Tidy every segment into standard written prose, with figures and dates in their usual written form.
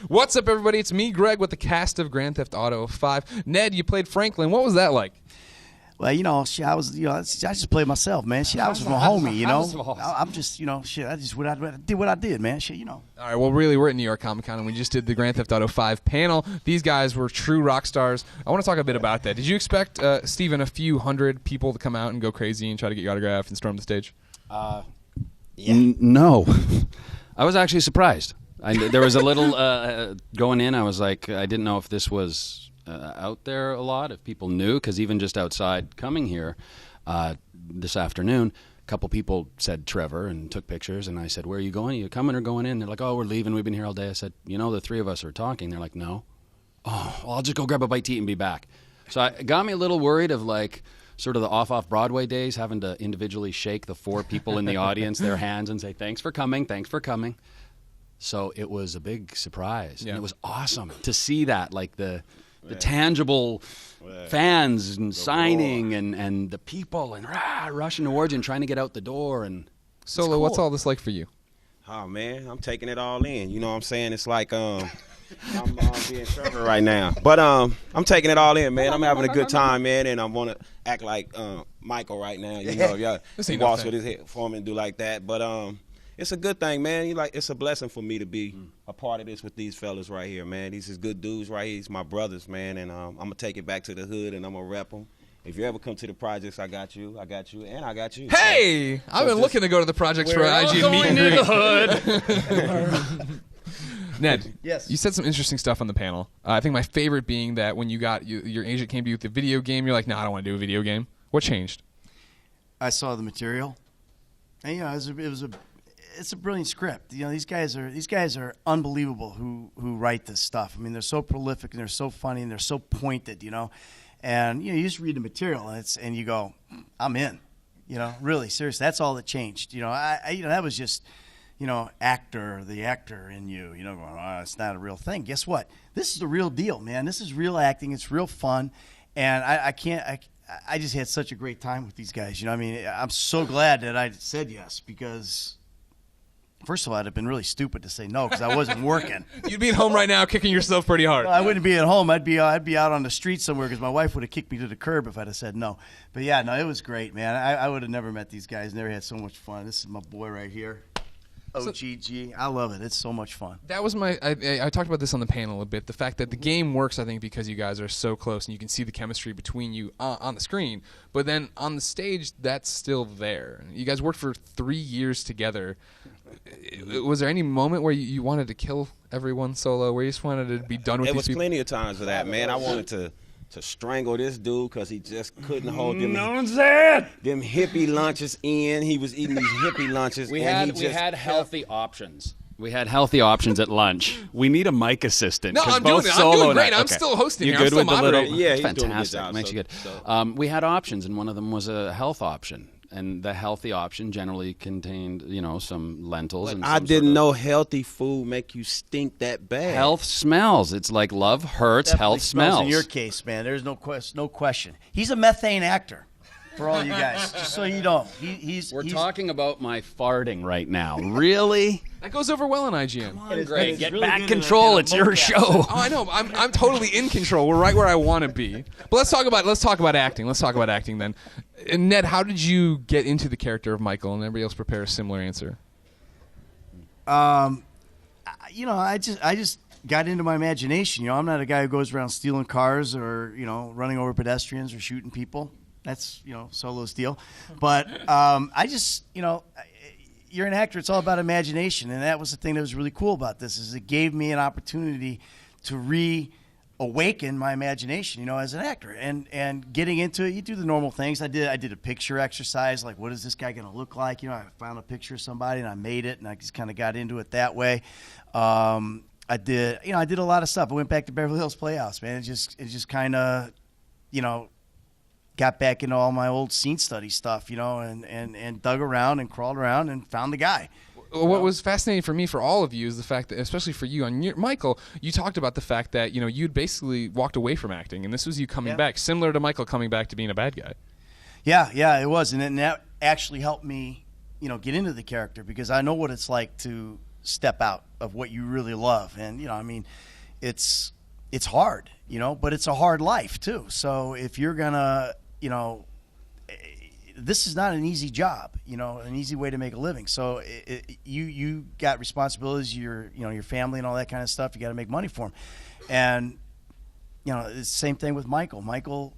What's up, everybody? It's me, Greg, with the cast of Grand Theft Auto 5. Ned, you played Franklin. What was that like? Well, I just played myself, man. I was with my homie, I'm just, I just did what I did, man. All right, well, really, we're at New York Comic Con, and we just did the Grand Theft Auto 5 panel. These guys were true rock stars. I want to talk a bit about that. Did you expect, Steven, a few hundred people to come out and go crazy and try to get your autograph and storm the stage? No. I was actually surprised. There was a little going in. I was like, I didn't know if this was out there a lot, if people knew, because even just outside coming here this afternoon, a couple people said Trevor and took pictures, and I said, where are you going? Are you coming or going in? They're like, oh, we're leaving. We've been here all day. I said, the three of us are talking. They're like, no. Oh, well, I'll just go grab a bite to eat and be back. So it got me a little worried of like sort of the off Broadway days, having to individually shake the four people in the audience, their hands, and say, thanks for coming, thanks for coming. So it was a big surprise, and it was awesome to see that, like the tangible fans and signing and the people and rushing towards you and trying to get out the door. And Solo, cool. What's all this like for you? Oh, man, I'm taking it all in. You know what I'm saying? It's like I'm being Trevor right now. But I'm taking it all in, man. I'm having a good time, man, and I want to act like Michael right now. He walks with his head for me and do like that. But it's a good thing, man. It's a blessing for me to be a part of this with these fellas right here, man. These is good dudes right here. These my brothers, man, and I'm going to take it back to the hood, and I'm going to rep them. If you ever come to the projects, I got you, and I got you. Hey! I've been looking to go to the projects for IG meet and greet. Ned, yes. You said some interesting stuff on the panel. I think my favorite being that when your agent came to you with the video game, you're like, no, I don't want to do a video game. What changed? I saw the material, and it's a brilliant script. These guys are unbelievable who write this stuff. I mean, they're so prolific and they're so funny and they're so pointed, And you just read the material and you go, I'm in. Really, seriously, that's all that changed. That was just, the actor in you, going, oh, it's not a real thing. Guess what? This is the real deal, man. This is real acting. It's real fun. And I just had such a great time with these guys. I'm so glad that I said yes, because first of all, I'd have been really stupid to say no because I wasn't working. You'd be at home right now kicking yourself pretty hard. Well, I wouldn't be at home. I'd be out on the street somewhere because my wife would have kicked me to the curb if I'd have said no. But yeah, no, it was great, man. I would have never met these guys. Never had so much fun. This is my boy right here. OGG. I love it. It's so much fun. That was I talked about this on the panel a bit. The fact that the game works, I think, because you guys are so close and you can see the chemistry between you on the screen. But then on the stage, that's still there. You guys worked for 3 years together. Was there any moment where you wanted to kill everyone Solo, where you just wanted to be done with these people? There was plenty of times for that, man. I wanted to strangle this dude because he just couldn't hold them hippie lunches in. He was eating these hippie lunches. We had healthy options. We had healthy options at lunch. We need a mic assistant. No, I'm doing it. I'm doing great. I'm still hosting. You're good with the little. Yeah, he's fantastic. doing a good job, Makes you good. We had options, and one of them was a health option. And the healthy option generally contained, some lentils. And I didn't know healthy food make you stink that bad. Health smells. It's like love hurts, Definitely health smells. In your case, man, there's no question. He's a methane actor. For all you guys, just so you know, he's talking about my farting right now. Really? That goes over well on IGN. Come on, Greg, get really back control. It's your show. Oh, I know. I'm totally in control. We're right where I want to be. But let's talk about acting. Let's talk about acting then. And Ned, how did you get into the character of Michael? And everybody else prepare a similar answer. I just got into my imagination. I'm not a guy who goes around stealing cars or running over pedestrians or shooting people. That's Solo's deal. But I just you're an actor. It's all about imagination, and that was the thing that was really cool about this. Is it gave me an opportunity to reawaken my imagination, as an actor, and getting into it. You do the normal things. I did a picture exercise, like what is this guy going to look like? I found a picture of somebody and I made it, and I just kind of got into it that way. I did a lot of stuff. I went back to Beverly Hills Playhouse, man. It just kind of, got back into all my old scene study stuff, and dug around and crawled around and found the guy. What was fascinating for me, for all of you, is the fact that, especially for you, Michael, you talked about the fact that you'd basically walked away from acting, and this was you coming back, similar to Michael coming back to being a bad guy. Yeah, it was, and that actually helped me, get into the character, because I know what it's like to step out of what you really love. And, I mean, it's hard, but it's a hard life too. So if you're going to, this is not an easy job, an easy way to make a living. So you got responsibilities, your family and all that kind of stuff. You got to make money for them. And, it's the same thing with Michael. Michael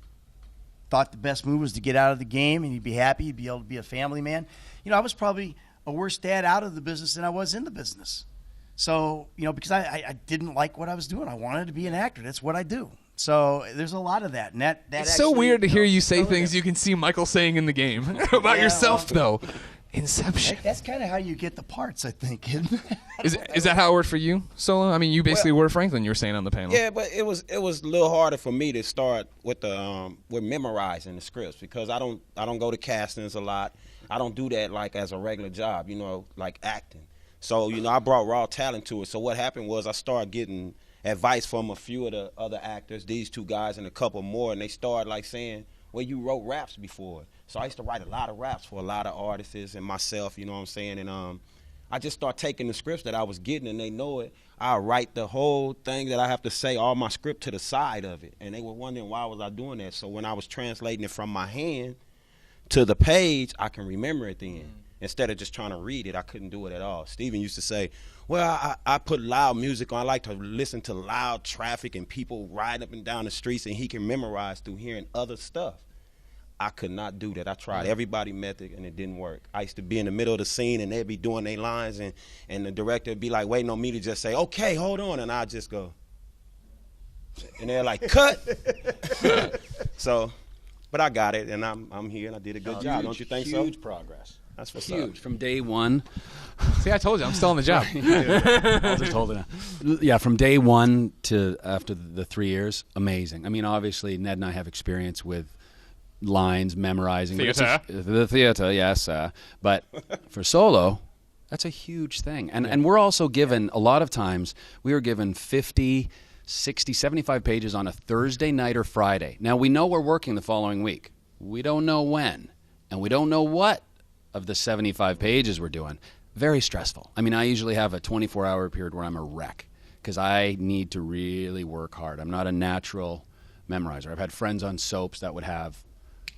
thought the best move was to get out of the game and he'd be happy. He'd be able to be a family man. I was probably a worse dad out of the business than I was in the business. So, because I didn't like what I was doing. I wanted to be an actor. That's what I do. So there's a lot of that. And that it's actually, so weird to hear you say things you can see Michael saying in the game about yourself, though. Inception. That's kind of how you get the parts, I think. Is that how it worked for you, Solo? I mean, you basically were Franklin. You were saying on the panel. Yeah, but it was a little harder for me to start with with memorizing the scripts because I don't go to castings a lot. I don't do that like as a regular job, like acting. So I brought raw talent to it. So what happened was I started getting advice from a few of the other actors, these two guys and a couple more, and they started like saying, well, you wrote raps before. So I used to write a lot of raps for a lot of artists and myself, you know what I'm saying? And I just started taking the scripts that I was getting, and they know it. I write the whole thing that I have to say, all my script to the side of it. And they were wondering why was I doing that. So when I was translating it from my hand to the page, I can remember it then. Instead of just trying to read it, I couldn't do it at all. Steven used to say, well, I put loud music on. I like to listen to loud traffic and people riding up and down the streets, and he can memorize through hearing other stuff. I could not do that. I tried everybody method, and it didn't work. I used to be in the middle of the scene, and they'd be doing their lines, and the director would be like waiting on me to just say, okay, hold on, and I'd just go. And they're like, cut. So, but I got it, and I'm here, and I did a good job. Don't you think so? Huge progress. That's what's huge. up. From day one. See, I told you, I'm still on the job. I'll just hold it on. Yeah, from day one to after the 3 years, amazing. I mean, obviously, Ned and I have experience with lines, memorizing. Theater. The theater, yes. But for Solo, that's a huge thing. And we're also given, a lot of times, we were given 50, 60, 75 pages on a Thursday night or Friday. Now, we know we're working the following week. We don't know when. And we don't know what of the 75 pages we're doing. Very stressful. I mean, I usually have a 24-hour period where I'm a wreck because I need to really work hard. I'm not a natural memorizer. I've had friends on soaps that would have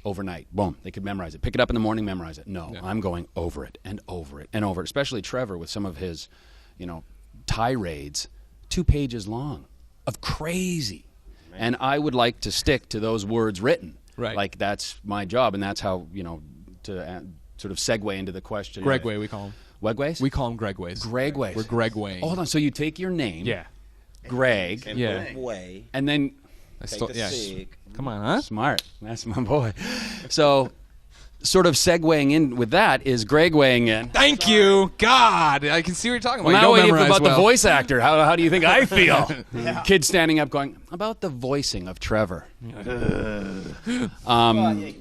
overnight, boom, they could memorize it. Pick it up in the morning, memorize it. No, I'm going over it and over it and over it, especially Trevor with some of his, tirades, 2 pages long of crazy. Man. And I would like to stick to those words written. Right. Like that's my job, and that's how, to sort of segue into the question. Gregway, we call him. Wegways? We call him Gregways. Gregways. We're Gregway. Hold on. So you take your name. Yeah. Greg. And way. And then. Sig. Come on, huh? Smart. That's my boy. So, sort of segueing in with that is Greg weighing in. Thank you, God. I can see what you're talking about. Well, now you don't about well. the voice actor. How do you think I feel? Kid standing up going, about the voicing of Trevor. We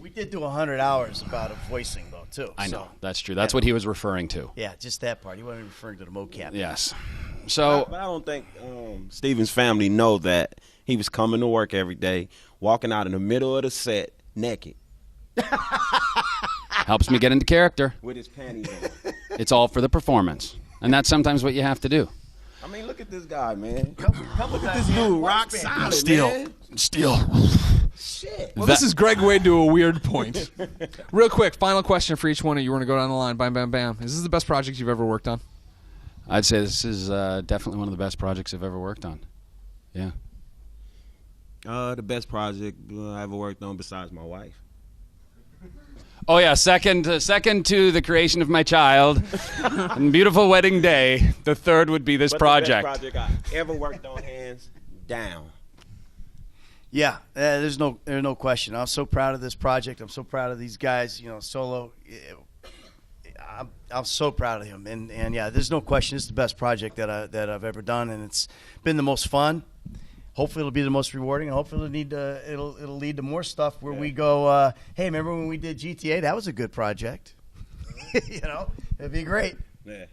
did do 100 hours about a voicing, though, too. I know. That's true. That's what he was referring to. Yeah, just that part. He wasn't referring to the mocap. Yes. So, but I don't think Steven's family know that he was coming to work every day, walking out in the middle of the set naked. Helps me get into character. With his panties on. It's all for the performance. And that's sometimes what you have to do. I mean, look at this guy, man. Look at This dude, rock solid, man. Still. Shit. Well, this is Greg Wade to a weird point. Real quick, final question for each one of you. We're going to go down the line. Bam, bam, bam. Is this the best project you've ever worked on? I'd say this is definitely one of the best projects I've ever worked on. Yeah. The best project I ever worked on besides my wife. Oh, yeah, second to the creation of my child and beautiful wedding day. The third would be this project. The best project I ever worked on, hands down. Yeah, there's no question. I'm so proud of this project. I'm so proud of these guys. Solo. I'm so proud of him, and yeah, there's no question. It's the best project that I've ever done, and it's been the most fun. Hopefully, it'll be the most rewarding, and hopefully, it'll lead to more stuff where we go. Hey, remember when we did GTA? That was a good project. It'd be great. Yeah.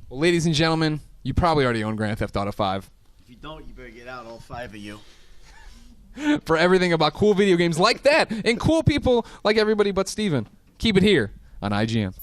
Well, ladies and gentlemen, you probably already own Grand Theft Auto 5. If you don't, you better get out, all 5 of you. For everything about cool video games like that and cool people like everybody but Steven, keep it here on IGN.